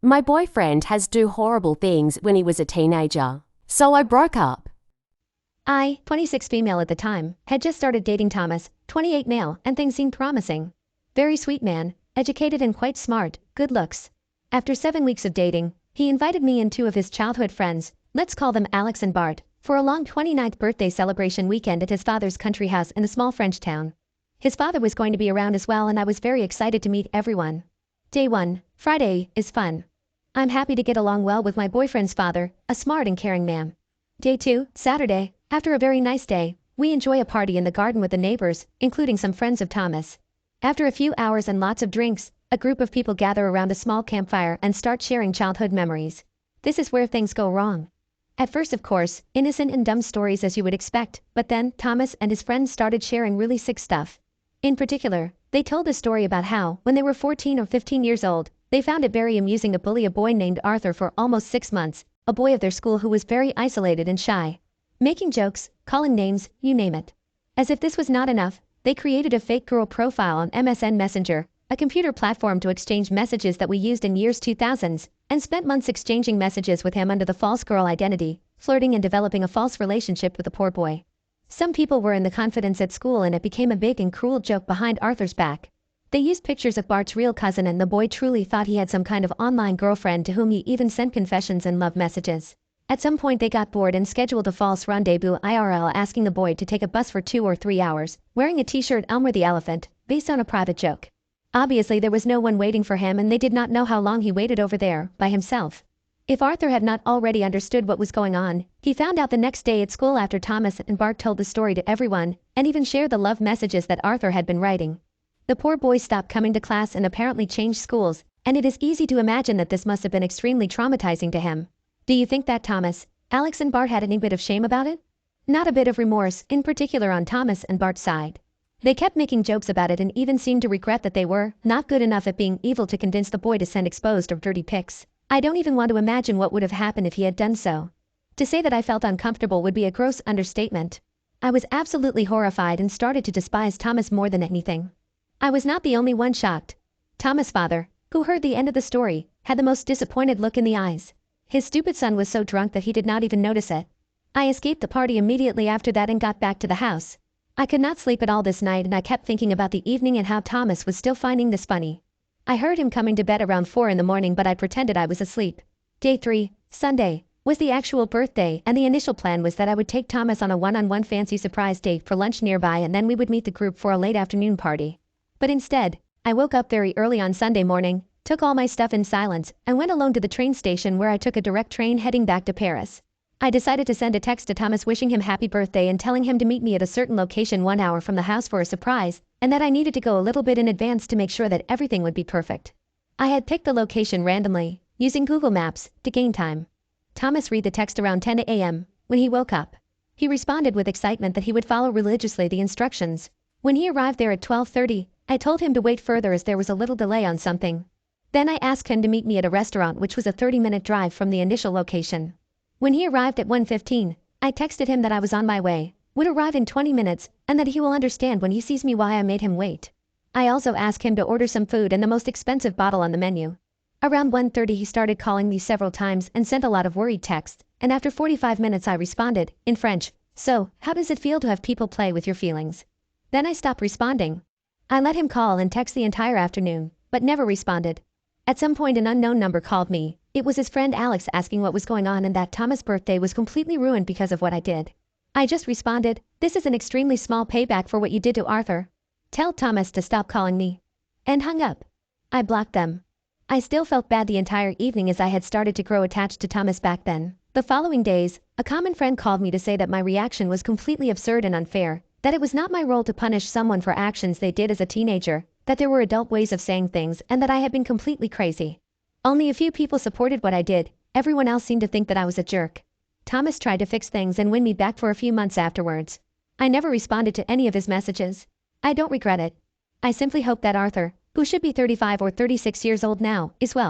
My boyfriend has do horrible things when he was a teenager, so I broke up. I, 26 female at the time, had just started dating Thomas, 28 male, and things seemed promising. Very sweet man, educated and quite smart, good looks. After 7 weeks of dating, he invited me and 2 of his childhood friends, let's call them Alex and Bart, for a long 29th birthday celebration weekend at his father's country house in a small French town. His father was going to be around as well and I was very excited to meet everyone. Day 1, Friday, is fun. I'm happy to get along well with my boyfriend's father, a smart and caring man. Day 2, Saturday, after a very nice day, we enjoy a party in the garden with the neighbors, including some friends of Thomas. After a few hours and lots of drinks, a group of people gather around a small campfire and start sharing childhood memories. This is where things go wrong. At first, of course, innocent and dumb stories as you would expect, but then Thomas and his friends started sharing really sick stuff. In particular, they told a story about how, when they were 14 or 15 years old, they found it very amusing to bully a boy named Arthur for almost 6 months, a boy of their school who was very isolated and shy. Making jokes, calling names, you name it. As if this was not enough, they created a fake girl profile on MSN Messenger, a computer platform to exchange messages that we used in years 2000s, and spent months exchanging messages with him under the false girl identity, flirting and developing a false relationship with the poor boy. Some people were in the confidence at school and it became a big and cruel joke behind Arthur's back. They used pictures of Bart's real cousin and the boy truly thought he had some kind of online girlfriend to whom he even sent confessions and love messages. At some point they got bored and scheduled a false rendezvous IRL asking the boy to take a bus for 2 or 3 hours, wearing a t-shirt Elmer the Elephant, based on a private joke. Obviously there was no one waiting for him and they did not know how long he waited over there, by himself. If Arthur had not already understood what was going on, he found out the next day at school after Thomas and Bart told the story to everyone, and even shared the love messages that Arthur had been writing. The poor boy stopped coming to class and apparently changed schools, and it is easy to imagine that this must have been extremely traumatizing to him. Do you think that Thomas, Alex and Bart had any bit of shame about it? Not a bit of remorse, in particular on Thomas and Bart's side. They kept making jokes about it and even seemed to regret that they were not good enough at being evil to convince the boy to send exposed or dirty pics. I don't even want to imagine what would have happened if he had done so. To say that I felt uncomfortable would be a gross understatement. I was absolutely horrified and started to despise Thomas more than anything. I was not the only one shocked. Thomas' father, who heard the end of the story, had the most disappointed look in the eyes. His stupid son was so drunk that he did not even notice it. I escaped the party immediately after that and got back to the house. I could not sleep at all this night and I kept thinking about the evening and how Thomas was still finding this funny. I heard him coming to bed around 4 in the morning but I pretended I was asleep. Day 3, Sunday, was the actual birthday and the initial plan was that I would take Thomas on a one-on-one fancy surprise date for lunch nearby and then we would meet the group for a late afternoon party. But instead, I woke up very early on Sunday morning, took all my stuff in silence, and went alone to the train station where I took a direct train heading back to Paris. I decided to send a text to Thomas wishing him happy birthday and telling him to meet me at a certain location 1 hour from the house for a surprise, and that I needed to go a little bit in advance to make sure that everything would be perfect. I had picked the location randomly, using Google Maps, to gain time. Thomas read the text around 10 a.m. when he woke up. He responded with excitement that he would follow religiously the instructions. When he arrived there at 12:30, I told him to wait further as there was a little delay on something. Then I asked him to meet me at a restaurant which was a 30-minute drive from the initial location. When he arrived at 1:15, I texted him that I was on my way, would arrive in 20 minutes, and that he will understand when he sees me why I made him wait. I also asked him to order some food and the most expensive bottle on the menu. Around 1:30 he started calling me several times and sent a lot of worried texts, and after 45 minutes I responded, in French, "So, how does it feel to have people play with your feelings?" Then I stopped responding. I let him call and text the entire afternoon, but never responded. At some point an unknown number called me. It was his friend Alex asking what was going on and that Thomas' birthday was completely ruined because of what I did. I just responded, "This is an extremely small payback for what you did to Arthur. Tell Thomas to stop calling me." And hung up. I blocked them. I still felt bad the entire evening as I had started to grow attached to Thomas back then. The following days, a common friend called me to say that my reaction was completely absurd and unfair, that it was not my role to punish someone for actions they did as a teenager, that there were adult ways of saying things and that I had been completely crazy. Only a few people supported what I did, everyone else seemed to think that I was a jerk. Thomas tried to fix things and win me back for a few months afterwards. I never responded to any of his messages. I don't regret it. I simply hope that Arthur, who should be 35 or 36 years old now, is well.